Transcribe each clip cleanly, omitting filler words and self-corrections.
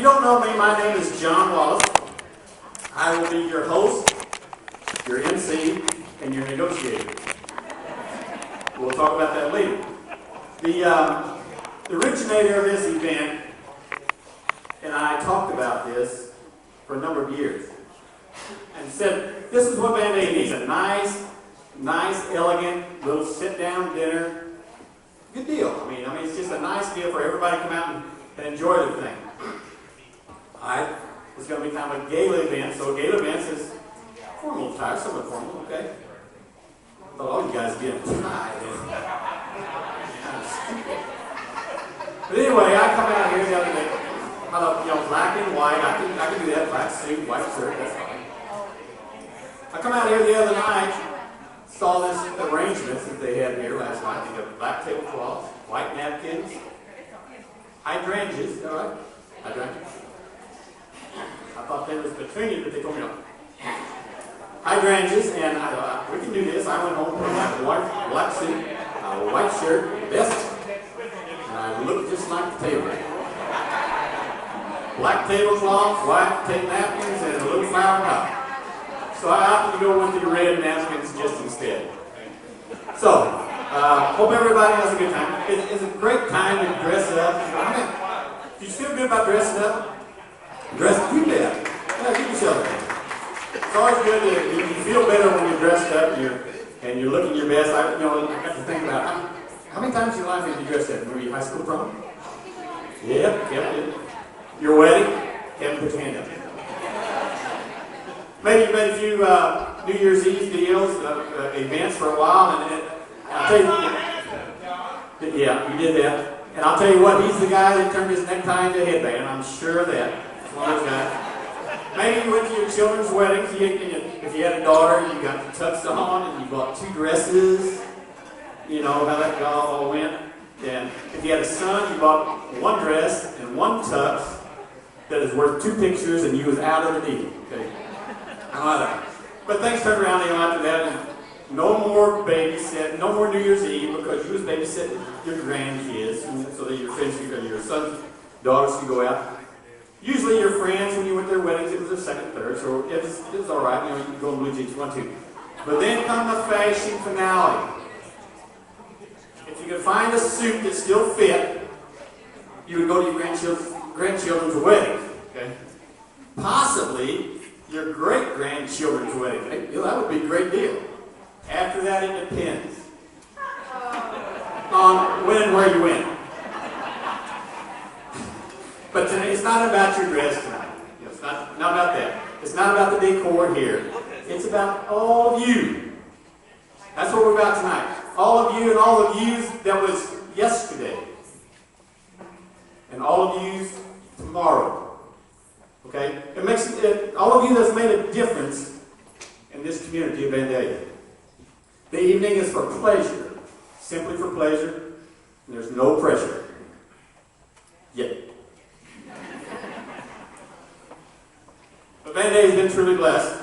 you don't know me, my name is John Wallace. I will be your host, your MC, and your negotiator. We'll talk about that later. The originator of this event and I talked about this for a number of years and said, this is what Vandalia needs, a nice, elegant, little sit-down dinner. Good deal. I mean, it's just a nice deal for everybody to come out and enjoy the thing. It's going to be kind of a gala event, so a gala event is formal attire, somewhat formal, okay? I thought all you guys get a tie. But anyway, I come out here the other day. I thought, black and white. I can do that. Black suit, white shirt. That's fine. I come out here the other night, saw this arrangements that they had here last night. They got black tablecloths, white napkins, hydrangeas. All right, hydrangeas. I thought they was petunias, but they told me no. Hydrangeas, and I thought we can do this. I went home, put on my black suit, a white shirt, vest. And I looked just like the table. Black tablecloth, white tape napkins, and a little flower top. So I opted to go with the red napkins just instead. So, hope everybody has a good time. It's a great time to dress up. If you feel good about dressing up, dress up. You bet. Yeah, give yourself a hand. It's always good to you feel better when you're dressed up and you're looking your best. I got to think about how many times in your life have you dressed up? Were you high school prom? Yep. Your wedding? Kevin, put your hand up. Maybe you made a few New Year's Eve deals, events for a while, and I'll tell you, yeah, you did that. And I'll tell you what, he's the guy that turned his necktie into a headband. I'm sure of that. He's one of those guys. Maybe you went to your children's weddings. If you had a daughter, you got the tux on, and you bought 2 dresses. You know how that all went. And if you had a son, you bought 1 dress and 1 tux that is worth 2 pictures, and you was out of the deal. Okay. But things turned around after that, and no more babysitting, no more New Year's Eve, because you was babysitting your grandkids, so that your friends, your son's daughters could go out. Usually your friends, when you went to their weddings, it was their second, third, so it was all right. You could go in blue jeans if you want to. But then come the fashion finale. If you could find a suit that still fit, you would go to your grandchildren's wedding. Okay? Possibly your great-grandchildren's wedding. That would be a great deal. After that, it depends on when and where you went. But today, it's not about your dress tonight. It's not about that. It's not about the decor here. It's about all of you. That's what we're about tonight. All of you and all of yous that was yesterday. And all of yous tomorrow. Okay? It makes all of you that's made a difference in this community of Vandalia. The evening is for pleasure. Simply for pleasure. And there's no pressure. Yet. But Vandalia has been truly blessed.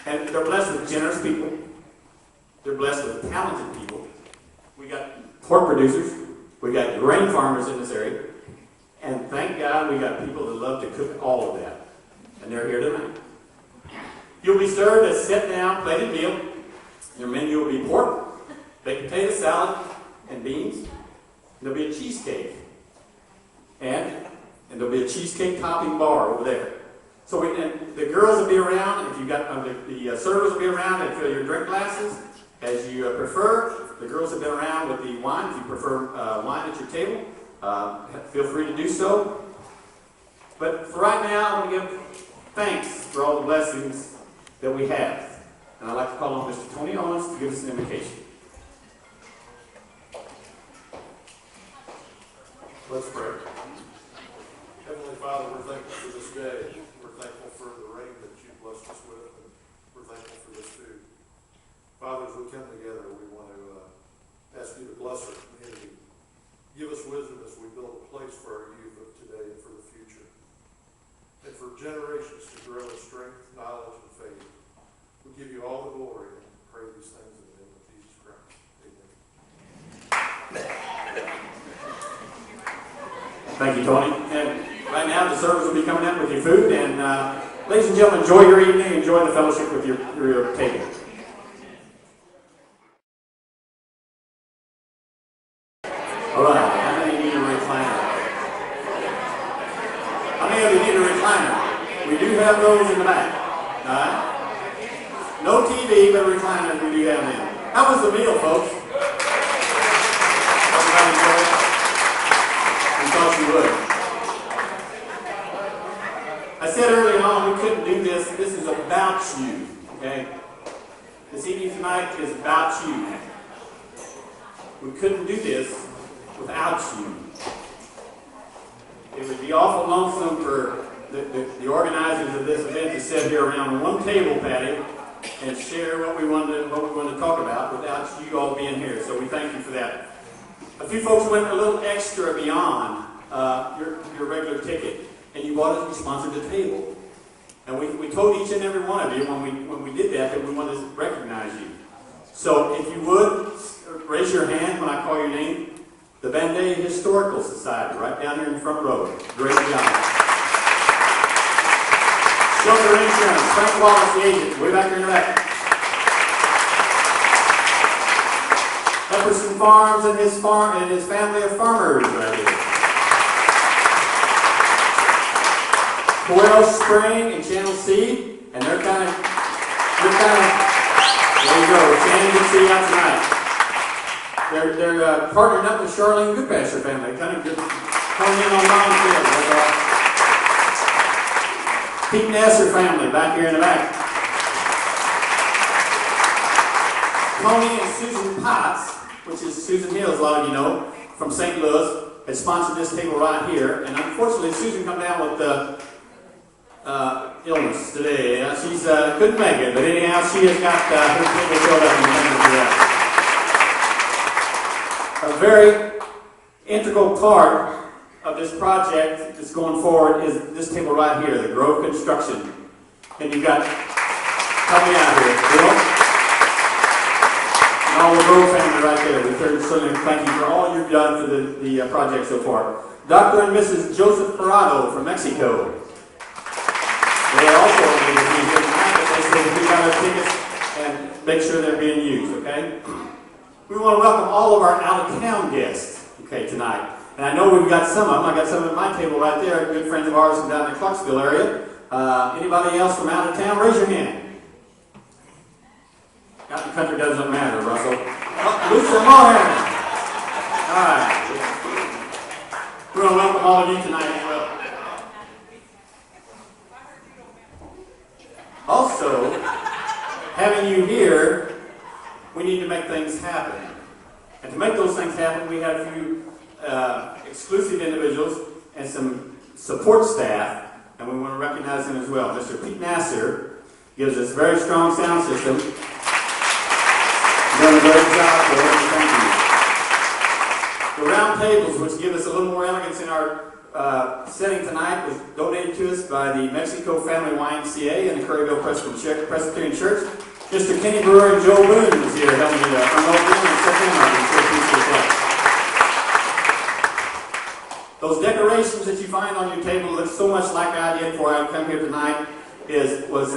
And they're blessed with generous people. They're blessed with talented people. We got pork producers. We got grain farmers in this area. And thank God we got people that love to cook all of that. And they're here tonight. You'll be served a sit-down plated meal. Your menu will be pork, baked potato salad, and beans. And there'll be a cheesecake. And there'll be a cheesecake topping bar over there. So and the girls will be around, and if you got the servers will be around and fill your drink glasses as you prefer. The girls have been around with the wine. If you prefer wine at your table, feel free to do so. But for right now, I want to give thanks for all the blessings that we have. And I'd like to call on Mr. Tony Owens to give us an invocation. Let's pray. Heavenly Father, we're thankful for this day. We're thankful for the rain that you blessed us with, and we're thankful for this food. Father, as we come together, we want to ask you to bless our community. Give us wisdom as we build a place for our youth of today and for the future. And for generations to grow in strength, knowledge, and faith. We give you all the glory and pray these things in the name of Jesus Christ. Amen. Thank you, Tony. And right now, the servers will be coming in with your food. And ladies and gentlemen, enjoy your evening. Enjoy the fellowship with your table. All right. How many need a recliner? How many of you need a recliner? We do have those in the back. All right. No TV, but recliners we do have them. How was the meal, folks? Everybody enjoy it? We thought you would. I said earlier on we couldn't do this. This is about you, okay? This evening tonight is about you. We couldn't do this without you. It would be awful lonesome for the organizers of this event to sit here around one table, Patty, and share what we wanted to talk about without you all being here. So we thank you for that. A few folks went a little extra beyond your regular ticket, and you sponsored the table. And we told each and every one of you when we did that we wanted to recognize you. So if you would raise your hand when I call your name. The Vandalia Historical Society, right down here in the front row. Great job. Shelter Insurance, Frank Wallace, the agent, way back here in the back. Epperson Farms and his family of farmers right here. Coil Spring and Channel Seed, and they're kind of, there you go, Channel Seed out tonight. They're partnering up with Charlene Goodpasture family, kind of coming in on mom field. Pete Nasser family back here in the back. Tony and Susan Potts, which is Susan Hills, a lot of you know, from St. Louis, has sponsored this table right here. And unfortunately, Susan come down with illness today. She's couldn't make it, but anyhow, she has got her table filled up in the for that. A very integral part of this project that's going forward is this table right here, the Grove Construction. And you've got, help me out here, Bill. And all the Grove family right there. We certainly thank you for all you've done for the project so far. Dr. and Mrs. Joseph Parado from Mexico. They also need to be here tonight, but they said we got our tickets and make sure they're being used, okay? We want to welcome all of our out-of-town guests, okay, tonight. And I know we've got some of them. I got some at my table right there, good friends of ours from down in the Clarksville area. Anybody else from out of town? Raise your hand. Out in the country doesn't matter, Russell. Oh, Lucia Mohan. All right. We want to welcome all of you tonight as well. Also, having you here, we need to make things happen. And to make those things happen, we have a few exclusive individuals and some support staff, and we want to recognize them as well. Mr. Pete Nasser gives us a very strong sound system. He's done a great job, so thank you. The round tables, which give us a little more elegance in our setting tonight, was donated to us by the Mexico Family YMCA and the Curryville Presbyterian Church. Mr. Kenny Brewer and Joe Boone is here helping me promote them and set them up. Those decorations that you find on your table look so much like I did before I come here tonight. Was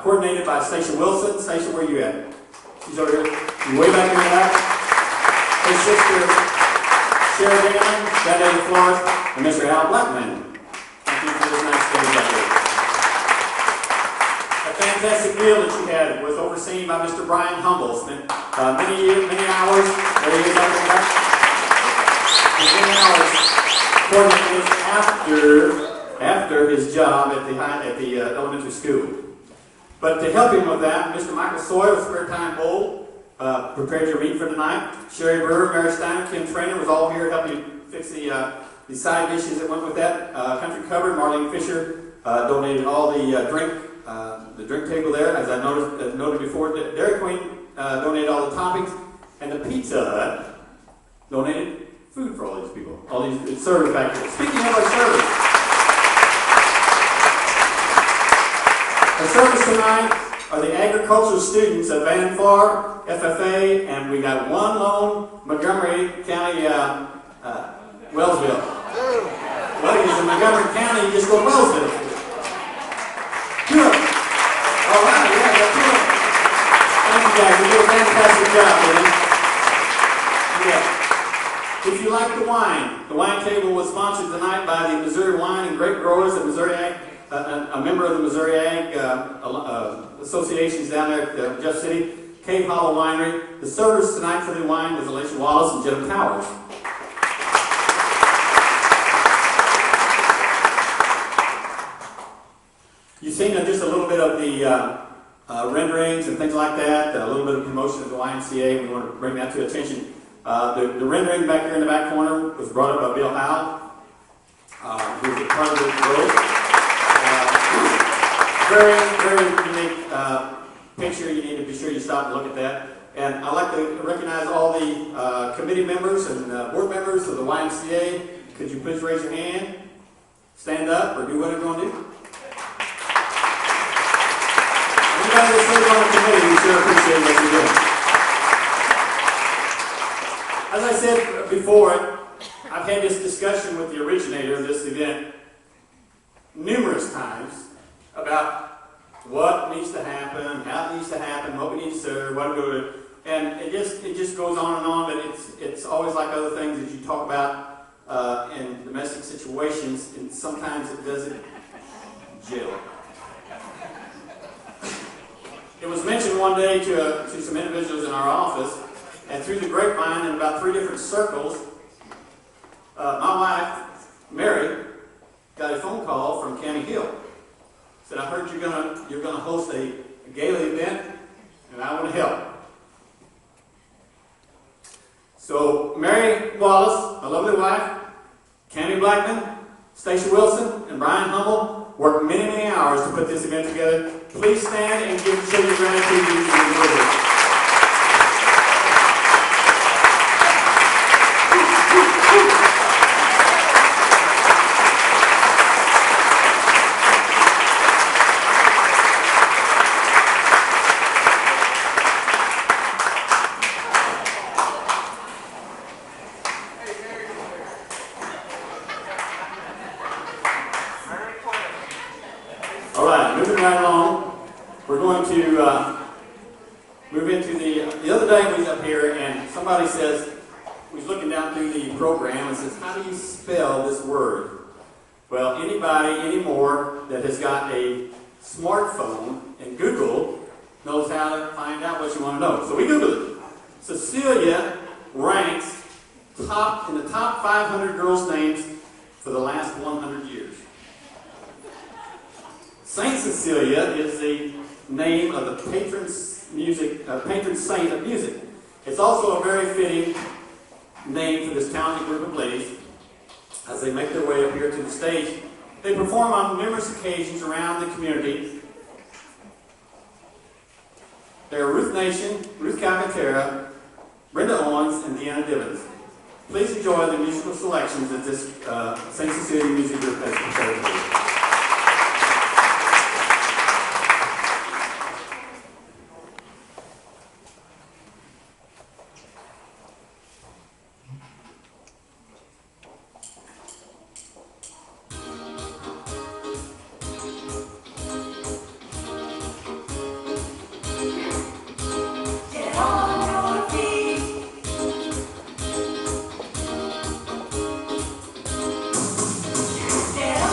coordinated by Stacia Wilson. Stacia, where are you at? She's over here. You're way back in the back. His sister, Sherry Damon, that lady Florence, and Mr. Al Blackman. Thank you for this nice stage out here. A fantastic meal that you had was overseen by Mr. Brian Humble. Spent many hours. There he is up in the back. Many hours coordinating this after his job at the elementary school. But to help him with that, Mr. Michael Sawyer, Spare Time Bowl, prepared your meat for tonight. Sherry Brewer, Mary Steiner, Kim Trainer was all here helping you fix the side dishes that went with that. Country Cupboard, Marlene Fisher donated all the drink table there, as I noted before. Dairy Queen donated all the toppings, and the Pizza Hut donated food for all these people, all these servers back here. Speaking of our service, our service tonight are the agricultural students at Van Far, FFA, and we got one lone Montgomery County, Wellsville. Well, he's in Montgomery County, you just go to Roseville. Good. All right, yeah, that's good. Thank you guys, you did a fantastic job, man. Yeah. If you like the wine table was sponsored tonight by the Missouri Wine and Grape Growers at Missouri Ag, a member of the Missouri Ag associations down there at Jeff City, Cave Hollow Winery. The servers tonight for the wine was Alicia Wallace and Jim Towers. You've seen just a little bit of the renderings and things like that, a little bit of promotion of the YMCA. We want to bring that to attention. The rendering back here in the back corner was brought up by Bill Howell, who's a part of the group. Very, very unique picture. You need to be sure you stop and look at that. And I'd like to recognize all the committee members and board members of the YMCA. Could you please raise your hand, stand up, or do whatever you want to do? Anybody that serves on the committee, we sure appreciate what you're doing. As I said before, I've had this discussion with the originator of this event numerous times about what needs to happen, how it needs to happen, what we need to serve, what to do, and it just goes on and on. But it's always like other things that you talk about in domestic situations, and sometimes it doesn't gel. It was mentioned one day to some individuals in our office, and through the grapevine in about 3 different circles, my wife, Mary, got a phone call from Cammy Hill. Said, I heard you're gonna host a gala event, and I want to help. So Mary Wallace, my lovely wife, Cammy Blackman, Stacia Wilson, and Brian Hummel worked many, many hours to put this event together. Please stand and show your gratitude to the move into the other day we was up here and somebody says, we was looking down through the program and says, how do you spell this word? Well, anybody anymore that has got a smartphone and Google knows how to find out what you want to know. So we Googled it. Cecilia ranks in the top 500 girls' names for the last 100 years. Saint Cecilia is the name of the patron saint of music. It's also a very fitting name for this talented group of ladies. As they make their way up here to the stage, they perform on numerous occasions around the community. They're Ruth Nation, Ruth Calcaterra, Brenda Owens, and Deanna Divins. Please enjoy the musical selections that this St. Cecilia Music Group has prepared for you. Get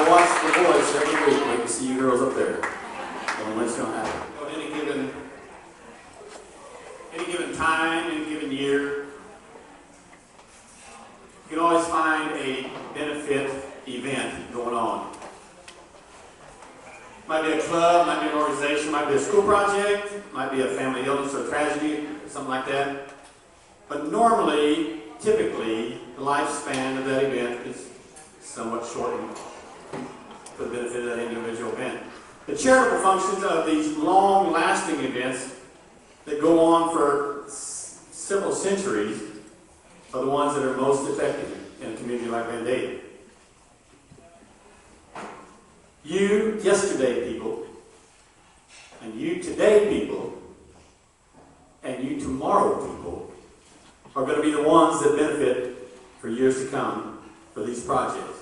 I watch The Voice every week when you see you girls up there. And what's going to happen? On any given time, any given year, you can always find a benefit event going on. Might be a club, might be an organization, might be a school project, might be a family illness or tragedy, something like that. But normally, typically, the lifespan of that event is somewhat shortened for the benefit of that individual event. The charitable functions of these long-lasting events that go on for several centuries are the ones that are most effective in a community like Vandalia. You yesterday people, and you today people, and you tomorrow people are going to be the ones that benefit for years to come for these projects.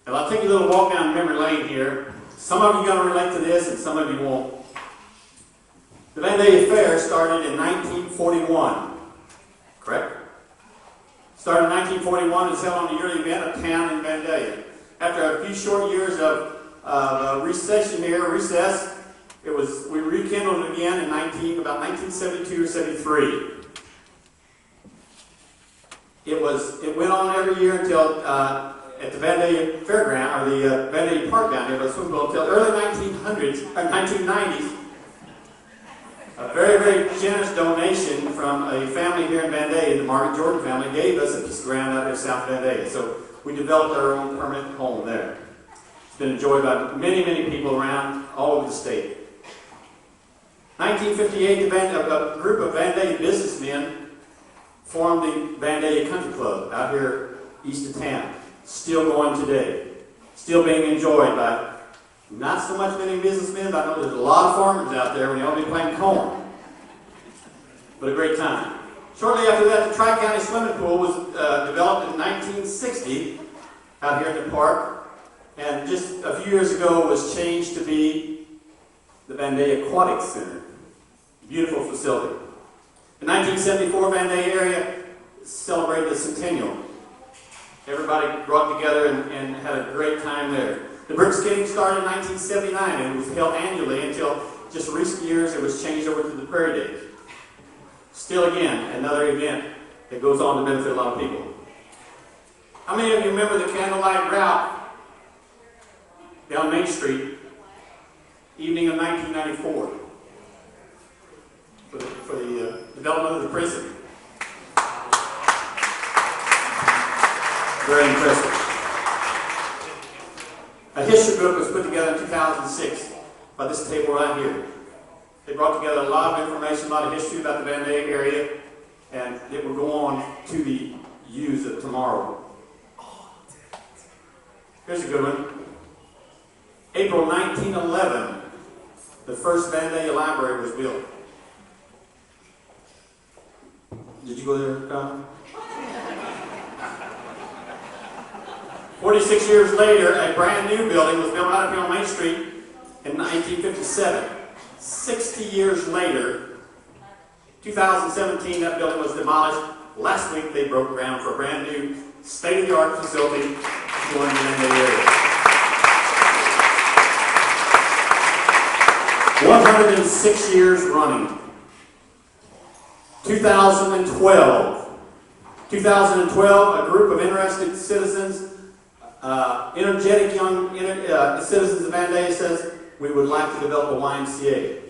And I'll take you a little walk down memory lane here. Some of you are going to relate to this, and some of you won't. The Vandalia Fair started in 1941, correct? Started in 1941 and was held on the yearly event of town in Vandalia. After a few short years of recess, we rekindled it again in about 1972 or 73. It went on every year until at the Vandalia Fairground, or the Vandalia Park down there, the swimming pool, until early 1990s. A very, very generous donation from a family here in Vandalia, the Margaret Jordan family, gave us a piece of ground out there in South Vandalia. So we developed our own permanent home there. It's been enjoyed by many, many people around all over the state. 1958, a group of Vandalia businessmen formed the Vandalia Country Club out here east of town. Still going today. Still being enjoyed by not so much many businessmen, but I know there's a lot of farmers out there when they all be playing corn. But a great time. Shortly after that, the Tri-County Swimming Pool was developed in 1960 out here in the park. And just a few years ago, it was changed to be the Vandalia Aquatic Center. Beautiful facility. In 1974, Vandalia Area celebrated the centennial. Everybody brought together and had a great time there. The brick skating started in 1979 and it was held annually until just recent years it was changed over to the Prairie Days. Still again, another event that goes on to benefit a lot of people. How many of you remember the candlelight route down Main Street, evening of 1994, for the development of the prison? Very impressive. A history book was put together in 2006 by this table right here. They brought together a lot of information, a lot of history about the Vandalia area, and it will go on to be used of tomorrow. Here's a good one. April 1911, the first Vandalia Library was built. Did you go there, Don? 46 years later, a brand new building was built right up here on Main Street in 1957. 60 years later, 2017, that building was demolished. Last week, they broke ground for a brand new state-of-the-art facility going in the area. 106 years running. 2012, a group of interested citizens, energetic young citizens of Vandalia says, we would like to develop a YMCA.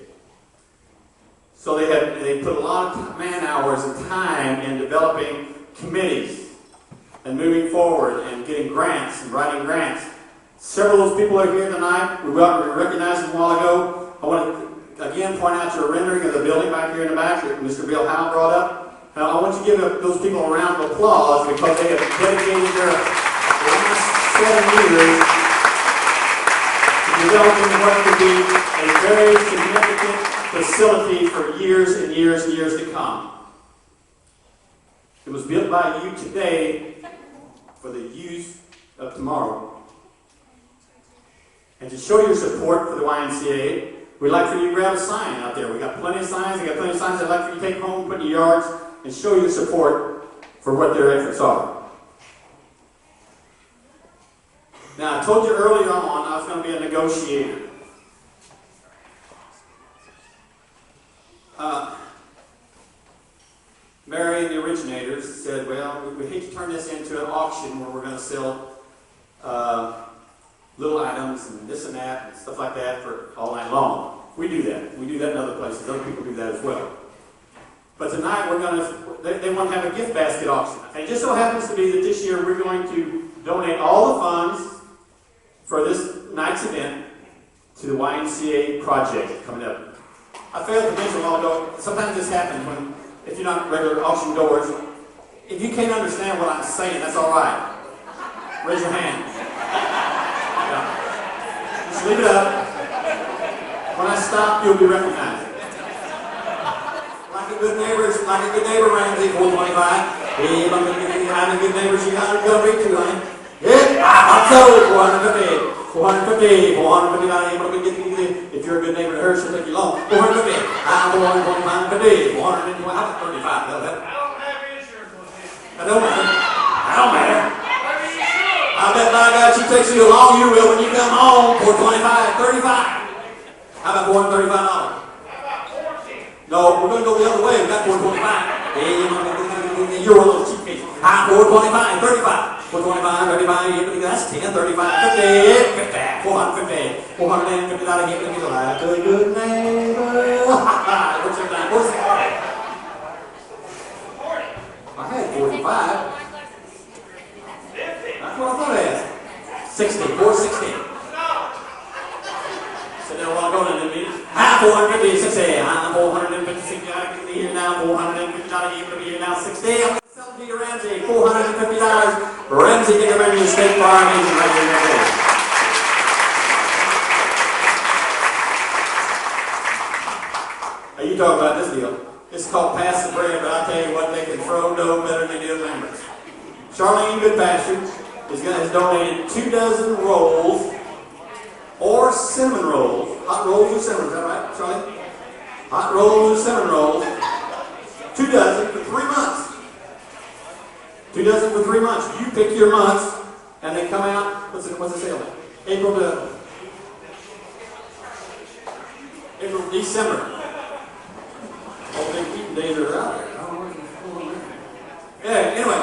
So they put a lot of man hours and time in developing committees and moving forward and getting grants and writing grants. Several of those people are here tonight. We recognized them a while ago. I want to again point out your rendering of the building back here in the back that Mr. Bill Howell brought up. Now, I want you to give those people a round of applause because they have dedicated their last 7 years to developing what could be a very significant facility for years and years and years to come. It was built by you today for the use of tomorrow. And to show your support for the YMCA, we'd like for you to grab a sign out there. We got plenty of signs. We got plenty of signs I'd like for you to take home, put in your yards, and show your support for what their efforts are. Now, I told you earlier on I was going to be a negotiator. Mary and the originators said, well, we hate to turn this into an auction where we're going to sell little items and this and that and stuff like that for all night long. We do that. We do that in other places. Other people do that as well. But tonight they want to have a gift basket auction. And it just so happens to be that this year we're going to donate all the funds for this night's event to the YMCA project coming up. I failed to mention a while ago, sometimes this happens when, if you're not regular auction goers, if you can't understand what I'm saying, that's all right. Raise your hand. Yeah. Just leave it up. When I stop, you'll be recognized. Like a good neighbor, Ramsey, 425. Hey, I'm a good neighbor, she got to go read to, honey. Yeah, I'm sold, 450. 450, 450, if you're a good neighbor to her, she'll take you long. 450, I'm 425, 420, how about 35? I don't have insurance with it. I don't matter. I bet by God she takes you along, you will when you come home. 425, 35. How about $435? How about 14? No, we're going to go the other way. We got 425. Hey, you're a little cheap piece. I'm 425, 35. 425, 35, that's 10, 35, 50, 50, 450, $450 here, give me the light, good neighbor. What's your time? What's it? 40. I had 45. 50. That's what I thought I had. 60, 460. No. So now while going in the meeting, I'm 450, 60, I'm 450, $60 here now, $450 here now, 60. Peter Ramsey, $450. Ramsey, get them in your state farm agent right here today. Now you talk about this deal. This is called Pass the Bread, but I'll tell you what, they can throw dough better than they do members. Charlene Goodpasture has donated 2 dozen rolls or cinnamon rolls. Hot rolls or cinnamon, is that right, Charlie? Hot rolls or cinnamon rolls. 2 dozen for 3 months. 2 dozen for 3 months. You pick your months, and they come out. What's the sale? April to December. All the eating days are out there. Yeah. Anyway,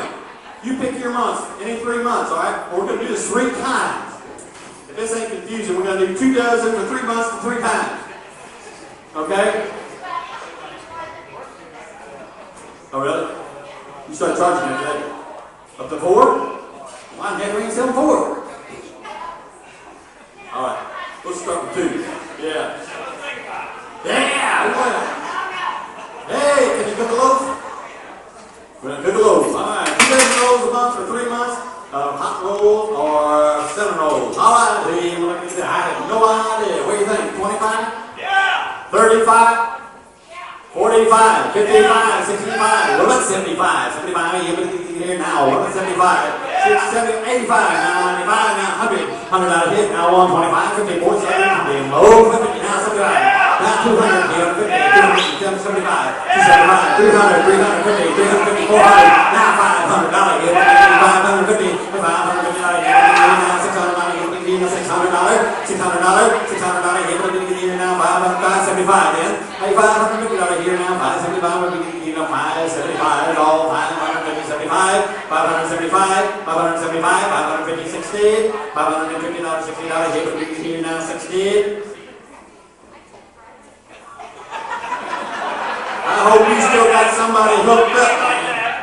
you pick your months. Any 3 months. All right. We're going to do this 3 times. If this ain't confusing, we're going to do 2 dozen for 3 months for 3 times. Okay. Oh really? You start charging me today. Up to 4? Mine had rings selling 4. Alright, let's start with 2. Yeah. Yeah! Hey, can you cook a loaf? We're going to cook a loaf. Alright, 2 dozen rolls a month for 3 months. Hot rolls or cinnamon rolls. Alright, I have no idea. What do you think? 25? Yeah! 35? 45, 55, 65, what about 75? 75, you here now, what about 75? 60, 70, 85, now 95, now 100, $100 out of hit, now 125, 50, 47, 50, oh, 50, now 75, now 200, 50, 275, 275, 300, 350, 350, 400, now $500 hit, 550, $550 hit, now $600 hit, $600 hit, now 575 then. Hey, $550 here now, $575, we're going to give you $575, all $550, $75, $575, $550, $60, $550, $60 here, we're going here now, $60. I hope you still got somebody hooked up like that.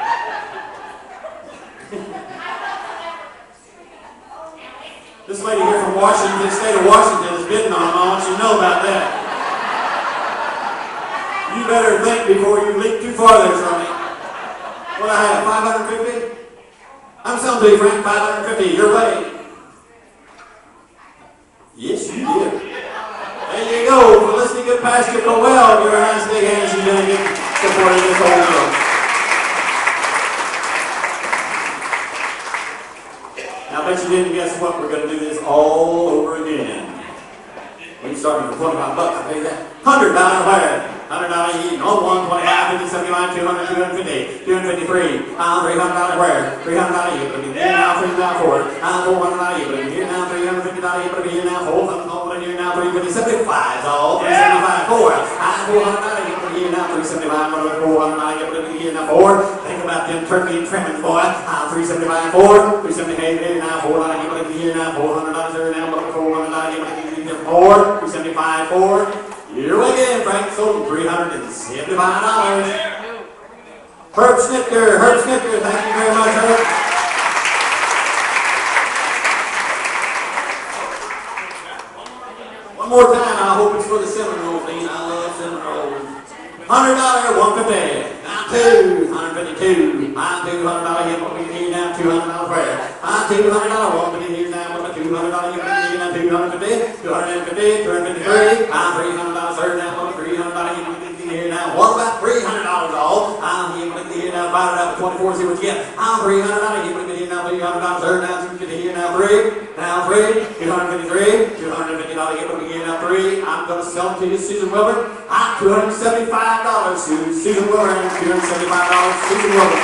This lady here from Washington, the state of Washington, is bidding on them. I want you to know about that. You better think before you leap too far there, Charlie. What I have, 550? I'm selling to you, Frank, 550, your way. Yes, you did. There you go. For listening to Pastor Coel, give her a nice big hand. She's going to get supporting this whole deal. Now, I bet you didn't guess what. We're going to do this all over again. We're starting for $25, I'll tell you that. $100 wire. $100 each. On 125, 50, 75, 200, 250, 253. $300 where? $300 each. But if you're now $3,000, $400 each. But if you're now $350 each. But if you're now $400, but you're now $350, 75. All $375 for. $400 each. But you're now $375, but $400 each. But if you're now $4. Think about them turkey and trimmings, boy. $375 for. $378 now $400 each. But if you're now $400 now, but $400 each. But if you're $4. $375 for. Here we go, Frank sold $375. Herb Snitker, thank you very much, Herb. One more time, I hope it's for the cinnamon rolls, Dean. I love cinnamon rolls. $100, $150. Now $2, $152. I'm $200 here, what we need now, $200 prayer. I'm $200, $150 here now, what $200 here, now $250, $250, $253. I'm $300 sir now, what $300 here now. What about $300 all? I'm here now, divide it up by 24, see what you get. I'm $300 here now, $300 sir now, $250 here now, 3, now 3, $253, $250 here now, 3. I'm going to sell to you, Susan Wilbur. I'm $275, Susan Wilbur, and $275, Susan Wilbur.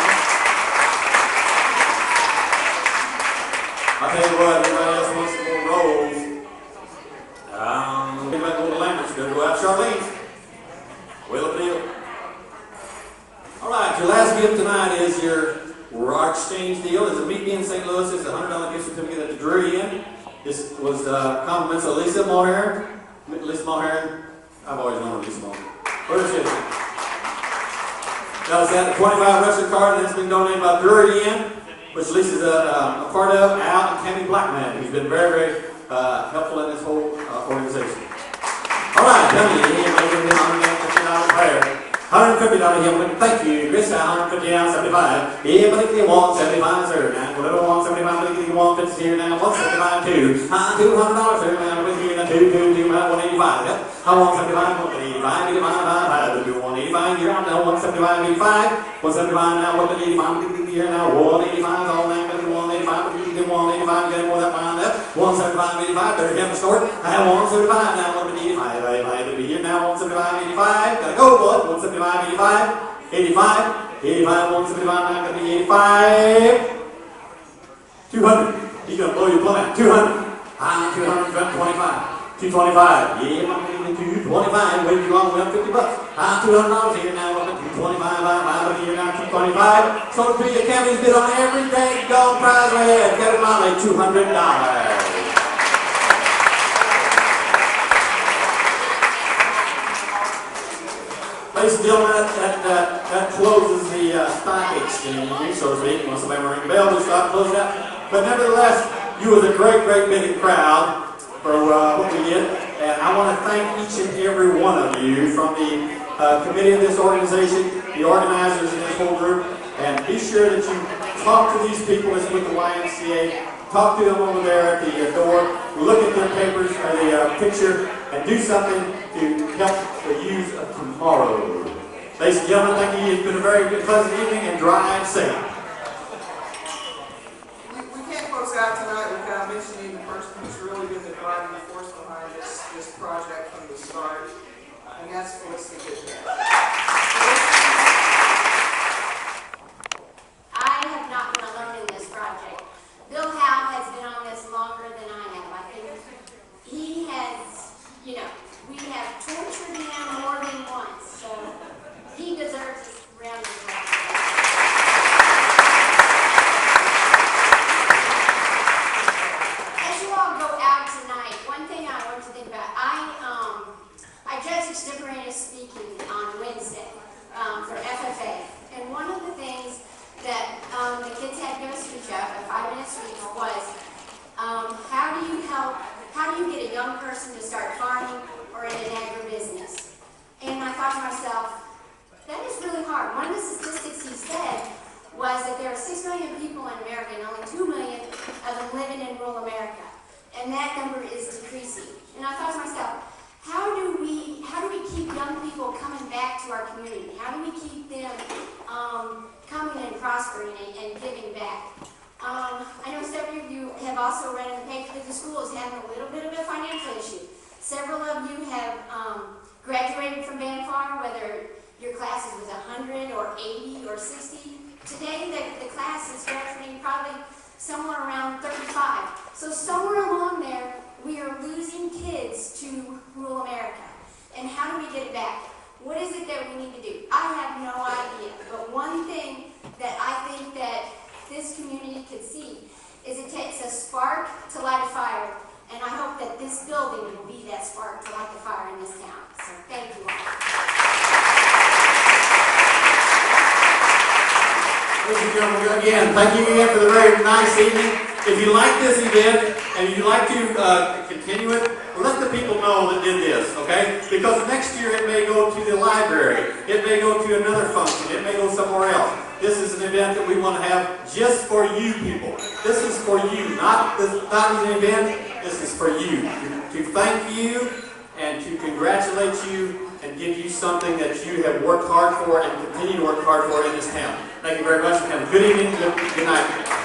I'll tell you what, everybody else wants some more rolls. Everybody go to Lambert's, go out Charlene. Wheel of deal. All right, your last gift tonight is our exchange deal. It's a Meet Me in St. Louis. It's a $100 gift certificate at the Drury Inn. This was compliments of Lisa Mulherron. Lisa Mulherron. I've always known her, Lisa Mulherron. Where is she? That was at the 25 wrestling card, and it's been donated by Drury Inn, which Lisa's a part of. Al and Tammy Blackman, who's been very, very helpful in this whole organization. All right, Tammy, $150 prayer. $150 here, thank you. Chris, $150 down, $75. Yeah, but if you want $75, sir. Now, whatever want $75, but if you want $50 here now, $175 too. $200, sir. Now, with you now, $185. Yep. I want $75, $185, $85, $185 here now, $175, $85. $175 now, $185 here now, $185 all now, $185, but you get $185, get more than $175, $175, better get the store. I have $175 now, $185, here now, $175, $85. Gotta go, bud. $175, $85, $85, $175, now gonna be $85. $200. He's gonna blow your plumb out. $200. $200, $225. $225. Yeah, I'm $225. Wait you on, $50. $200 here now, $225. $5 here now, $225. So to your Cammy's bid on every day, dog prize we had. Get it on $200. Ladies and gentlemen, that closes the stock exchange, so to speak. Once somebody ring the bell, we'll start closing out. But nevertheless, you was a great, great big crowd for what we did. And I want to thank each and every one of you from the committee of this organization, the organizers in this whole group. And be sure that you talk to these people that's with the YMCA. Talk to them over there at the door. Look at their papers or the picture and do something to help the youth of tomorrow. Ladies and gentlemen, thank you. It's been a very good, pleasant evening, and drive safe. We can't close out tonight without mentioning the person who's really been the driving force behind this project from the start, and that's Felicity Goodman. I have not been alone in this project. Bill Howe has been on this longer than I have. I think he has, we have tortured him more than once, so he deserves this round of applause. As you all go out tonight, one thing I want to think about, I judged extemporaneous speaking on Wednesday for FFA, and one of the things that the kids had to give a speech of, a 5-minute speech, was how do you get a young person to start farming or in an agribusiness? And I thought to myself, that is really hard. One of the statistics he said was that there are 6 million people in America and only 2 million of them living in rural America. And that number is decreasing. And I thought to myself, how do we keep young people coming back to our community? How do we keep them coming and prospering and giving back? I know several of you have also read in the paper that the school is having a little bit of a financial issue. Several of you have graduated from Band Farm, whether your classes was 100 or 80 or 60. Today, the class is graduating probably somewhere around 35. So somewhere along there, we are losing kids to rural America. And how do we get it back? What is it that we need to do? I have no idea. But one thing that I think that this community could see is it takes a spark to light a fire. And I hope that this building will be that spark to light the fire in this town. So thank you all. Ladies and gentlemen, again, thank you again for the very nice evening. If you like this event and you'd like to continue it, let the people know that did this, okay? Because next year it may go to the library, it may go to another function, it may go somewhere else. This is an event that we want to have just for you people. This is for you, not an event. This is for you, to thank you and to congratulate you and give you something that you have worked hard for and continue to work hard for in this town. Thank you very much and have a good evening, good night.